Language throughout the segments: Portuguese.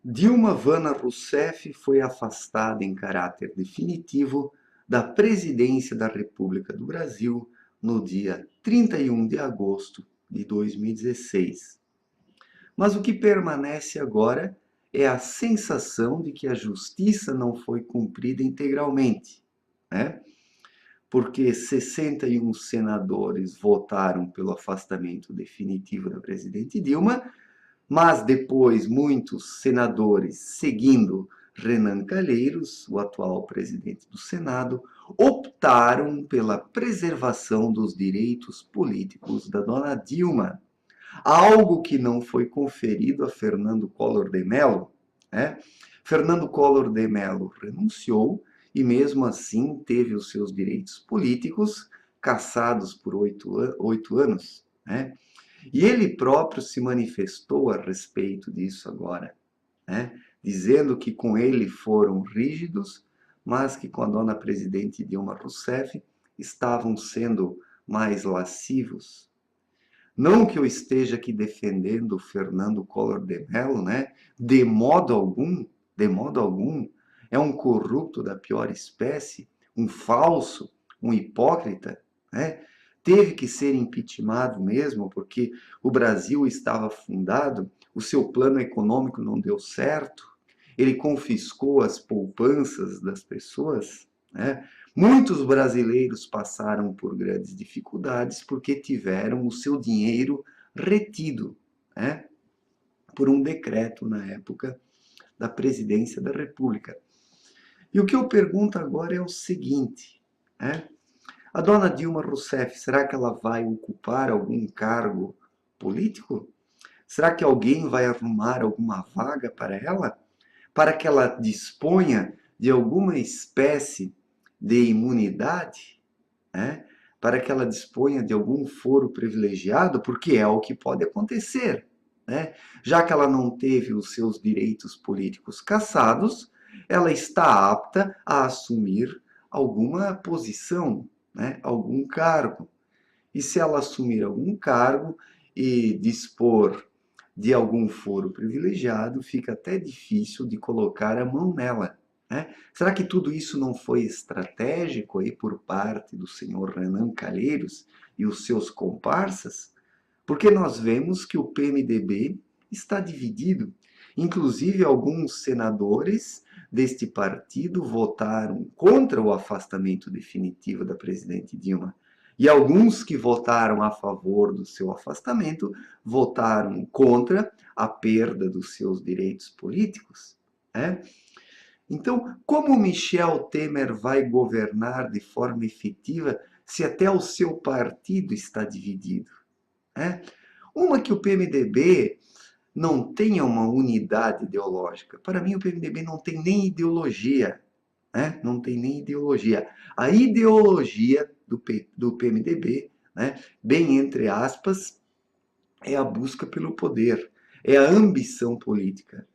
Dilma Vana Rousseff foi afastada em caráter definitivo da presidência da República do Brasil no dia 31 de agosto de 2016. Mas o que permanece agora é a sensação de que a justiça não foi cumprida integralmente, né? Porque 61 senadores votaram pelo afastamento definitivo da presidente Dilma, mas depois muitos senadores, seguindo Renan Calheiros, o atual presidente do Senado, optaram pela preservação dos direitos políticos da dona Dilma, algo que não foi conferido a Fernando Collor de Mello, né? Fernando Collor de Mello renunciou e mesmo assim teve os seus direitos políticos cassados por 8 anos, né? E ele próprio se manifestou a respeito disso agora, né? Dizendo que com ele foram rígidos, mas que com a dona presidente Dilma Rousseff estavam sendo mais lascivos. Não que eu esteja aqui defendendo o Fernando Collor de Mello, né? De modo algum, é um corrupto da pior espécie, um falso, um hipócrita, né? Teve que ser impeachmentado mesmo, porque o Brasil estava afundado, o seu plano econômico não deu certo, ele confiscou as poupanças das pessoas, né? Muitos brasileiros passaram por grandes dificuldades porque tiveram o seu dinheiro retido, né, por um decreto na época da presidência da República. E o que eu pergunto agora é o seguinte, né? A dona Dilma Rousseff, será que ela vai ocupar algum cargo político? Será que alguém vai arrumar alguma vaga para ela? Para que ela disponha de alguma espécie de imunidade, né? Para que ela disponha de algum foro privilegiado, porque é o que pode acontecer, né? Já que ela não teve os seus direitos políticos cassados, ela está apta a assumir alguma posição, né? Algum cargo. E se ela assumir algum cargo e dispor de algum foro privilegiado, fica até difícil de colocar a mão nela, né? Será que tudo isso não foi estratégico aí por parte do senhor Renan Calheiros e os seus comparsas? Porque nós vemos que o PMDB está dividido. Inclusive, alguns senadores deste partido votaram contra o afastamento definitivo da presidente Dilma. E alguns que votaram a favor do seu afastamento votaram contra a perda dos seus direitos políticos, né? Então, como Michel Temer vai governar de forma efetiva se até o seu partido está dividido, né? Uma que o PMDB não tenha uma unidade ideológica. Para mim, o PMDB não tem nem ideologia, né? Não tem nem ideologia. A ideologia do PMDB, né, bem entre aspas, é a busca pelo poder, é a ambição política.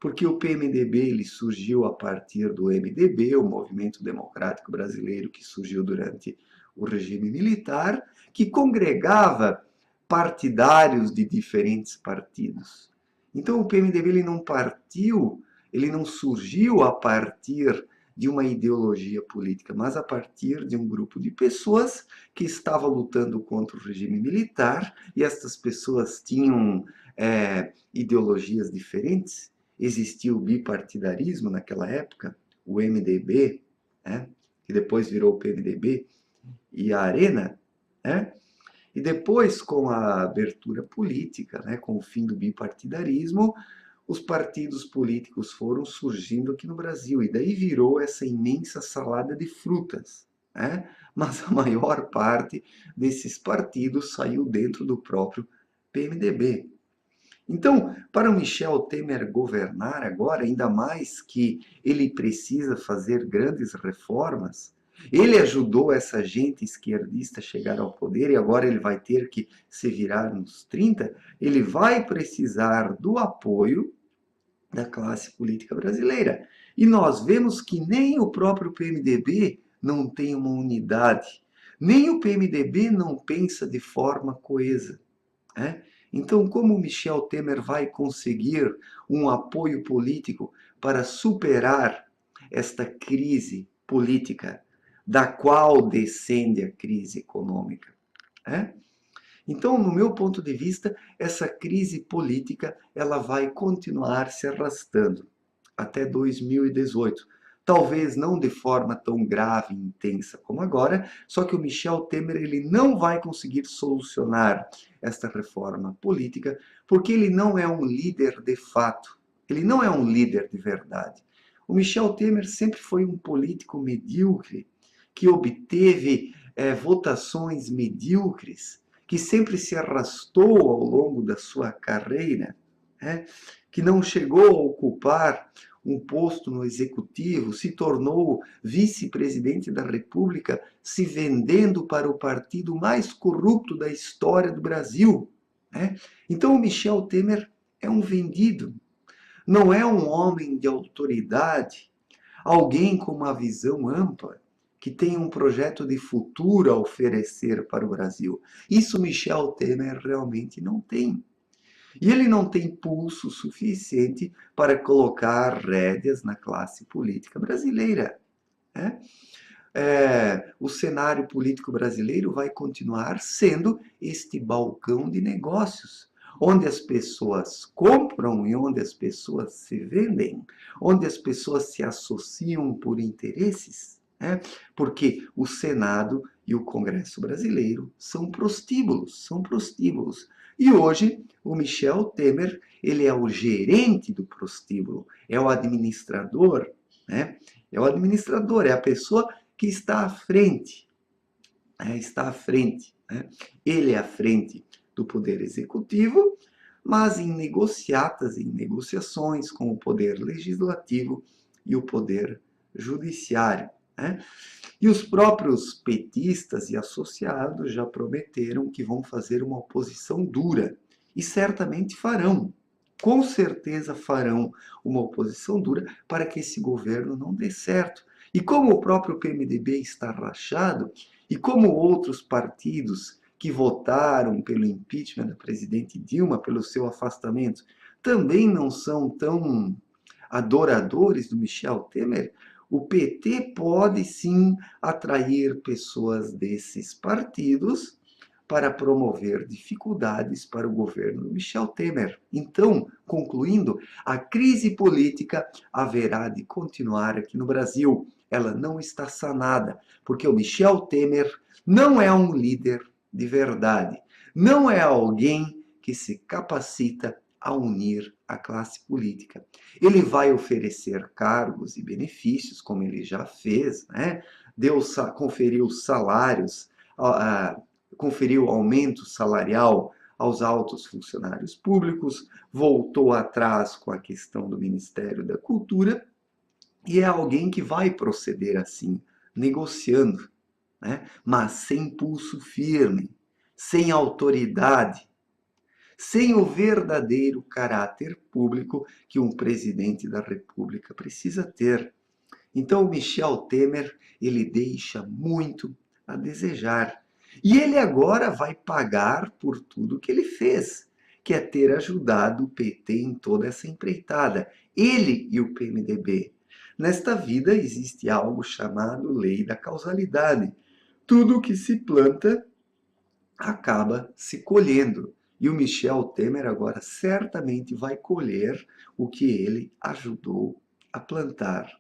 Porque o PMDB ele surgiu a partir do MDB, o Movimento Democrático Brasileiro, que surgiu durante o regime militar, que congregava partidários de diferentes partidos. Então o PMDB ele não surgiu a partir de uma ideologia política, mas a partir de um grupo de pessoas que estava lutando contra o regime militar, e estas pessoas tinham ideologias diferentes. Existia o bipartidarismo naquela época, o MDB, né, que depois virou o PMDB, e a Arena, né? E depois, com a abertura política, né, com o fim do bipartidarismo, os partidos políticos foram surgindo aqui no Brasil, e daí virou essa imensa salada de frutas, né? Mas a maior parte desses partidos saiu dentro do próprio PMDB. Então, para o Michel Temer governar agora, ainda mais que ele precisa fazer grandes reformas, ele ajudou essa gente esquerdista a chegar ao poder e agora ele vai ter que se virar nos 30, ele vai precisar do apoio da classe política brasileira. E nós vemos que nem o próprio PMDB não tem uma unidade, nem o PMDB não pensa de forma coesa, né? Então, como Michel Temer vai conseguir um apoio político para superar esta crise política, da qual descende a crise econômica? É? Então, no meu ponto de vista, essa crise política ela vai continuar se arrastando até 2018. Talvez não de forma tão grave e intensa como agora, só que o Michel Temer ele não vai conseguir solucionar esta reforma política, porque ele não é um líder de fato, ele não é um líder de verdade. O Michel Temer sempre foi um político medíocre, que obteve votações medíocres, que sempre se arrastou ao longo da sua carreira, né? Que não chegou a ocupar um posto no executivo, se tornou vice-presidente da República, se vendendo para o partido mais corrupto da história do Brasil, né? Então o Michel Temer é um vendido, não é um homem de autoridade, alguém com uma visão ampla, que tem um projeto de futuro a oferecer para o Brasil. Isso Michel Temer realmente não tem. E ele não tem pulso suficiente para colocar rédeas na classe política brasileira, né? O cenário político brasileiro vai continuar sendo este balcão de negócios, onde as pessoas compram e onde as pessoas se vendem, onde as pessoas se associam por interesses, né? Porque o Senado e o Congresso brasileiro são prostíbulos, são prostíbulos. E hoje o Michel Temer, ele é o gerente do prostíbulo, é o administrador, né? É o administrador, é a pessoa que está à frente, né? Está à frente, né? Ele é à frente do Poder Executivo, mas em negociatas, em negociações com o Poder Legislativo e o Poder Judiciário, né? E os próprios petistas e associados já prometeram que vão fazer uma oposição dura, e certamente farão. Com certeza farão uma oposição dura para que esse governo não dê certo. E como o próprio PMDB está rachado, e como outros partidos que votaram pelo impeachment da presidente Dilma, pelo seu afastamento, também não são tão adoradores do Michel Temer, o PT pode sim atrair pessoas desses partidos para promover dificuldades para o governo do Michel Temer. Então, concluindo, a crise política haverá de continuar aqui no Brasil. Ela não está sanada, porque o Michel Temer não é um líder de verdade, não é alguém que se capacita a unir a classe política. Ele vai oferecer cargos e benefícios, como ele já fez, né? Conferiu salários, conferiu aumento salarial aos altos funcionários públicos, voltou atrás com a questão do Ministério da Cultura, e é alguém que vai proceder assim, negociando, né? Mas sem pulso firme, sem autoridade, sem o verdadeiro caráter público que um presidente da República precisa ter. Então, o Michel Temer, ele deixa muito a desejar. E ele agora vai pagar por tudo que ele fez, que é ter ajudado o PT em toda essa empreitada. Ele e o PMDB. Nesta vida existe algo chamado lei da causalidade. Tudo que se planta acaba se colhendo. E o Michel Temer agora certamente vai colher o que ele ajudou a plantar,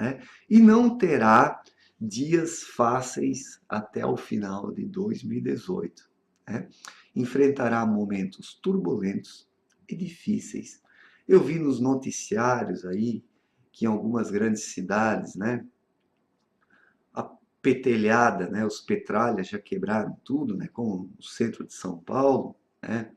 né? E não terá dias fáceis até o final de 2018, né? Enfrentará momentos turbulentos e difíceis. Eu vi nos noticiários aí que em algumas grandes cidades, né, petelhada, né? Os Petralhas já quebraram tudo, né? Como o centro de São Paulo, né?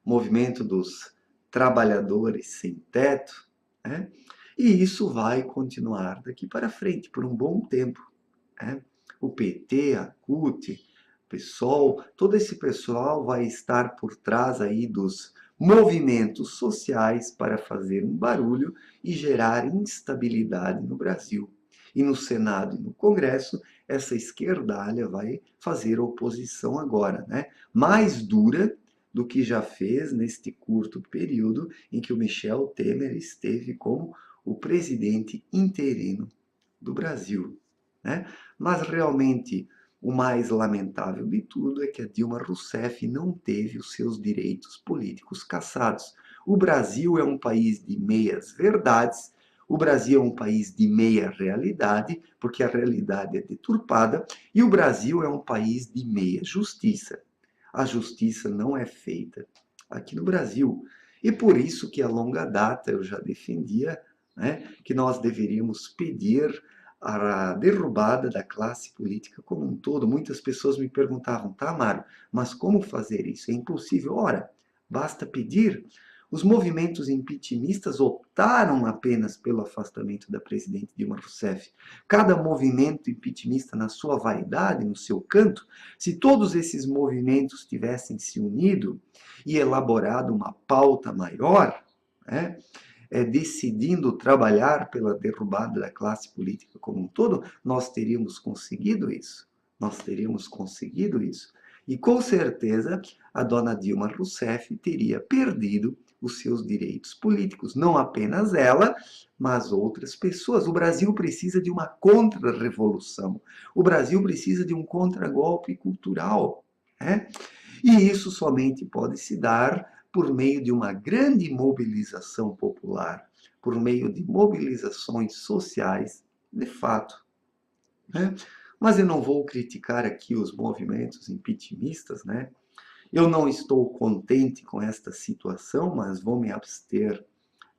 Movimento dos trabalhadores sem teto, né? E isso vai continuar daqui para frente por um bom tempo, né? O PT, a CUT, o PSOL, todo esse pessoal vai estar por trás aí dos movimentos sociais para fazer um barulho e gerar instabilidade no Brasil. E no Senado e no Congresso, essa esquerdalha vai fazer oposição agora, né? Mais dura do que já fez neste curto período em que o Michel Temer esteve como o presidente interino do Brasil, né? Mas realmente o mais lamentável de tudo é que a Dilma Rousseff não teve os seus direitos políticos cassados. O Brasil é um país de meias verdades, o Brasil é um país de meia realidade, porque a realidade é deturpada, e o Brasil é um país de meia justiça. A justiça não é feita aqui no Brasil. E por isso que a longa data eu já defendia, né, que nós deveríamos pedir a derrubada da classe política como um todo. Muitas pessoas me perguntavam, tá, Mário, mas como fazer isso? É impossível. Ora, basta pedir. Os movimentos impeachmentistas optaram apenas pelo afastamento da presidente Dilma Rousseff. Cada movimento impeachmentista, na sua vaidade, no seu canto, se todos esses movimentos tivessem se unido e elaborado uma pauta maior, né, decidindo trabalhar pela derrubada da classe política como um todo, nós teríamos conseguido isso. Nós teríamos conseguido isso. E com certeza a dona Dilma Rousseff teria perdido os seus direitos políticos. Não apenas ela, mas outras pessoas. O Brasil precisa de uma contra-revolução. O Brasil precisa de um contragolpe cultural, né? E isso somente pode se dar por meio de uma grande mobilização popular, por meio de mobilizações sociais, de fato, né? Mas eu não vou criticar aqui os movimentos impeachmentistas, né? Eu não estou contente com esta situação, mas vou me abster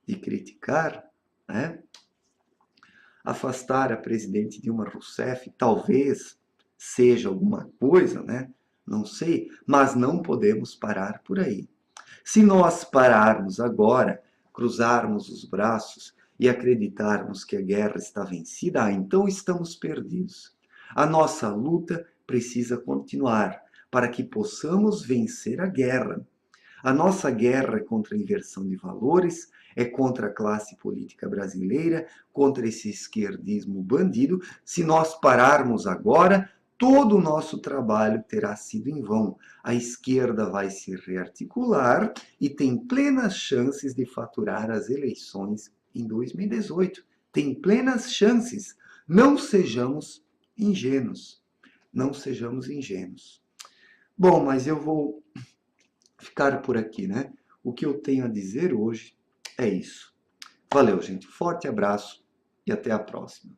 de criticar, né? Afastar a presidente Dilma Rousseff talvez seja alguma coisa, né? Não sei, mas não podemos parar por aí. Se nós pararmos agora, cruzarmos os braços e acreditarmos que a guerra está vencida, então estamos perdidos. A nossa luta precisa continuar para que possamos vencer a guerra. A nossa guerra é contra a inversão de valores, é contra a classe política brasileira, contra esse esquerdismo bandido. Se nós pararmos agora, todo o nosso trabalho terá sido em vão. A esquerda vai se rearticular e tem plenas chances de faturar as eleições em 2018. Tem plenas chances. Não sejamos ingênuos. Não sejamos ingênuos. Bom, mas eu vou ficar por aqui, né? O que eu tenho a dizer hoje é isso. Valeu, gente. Forte abraço e até a próxima.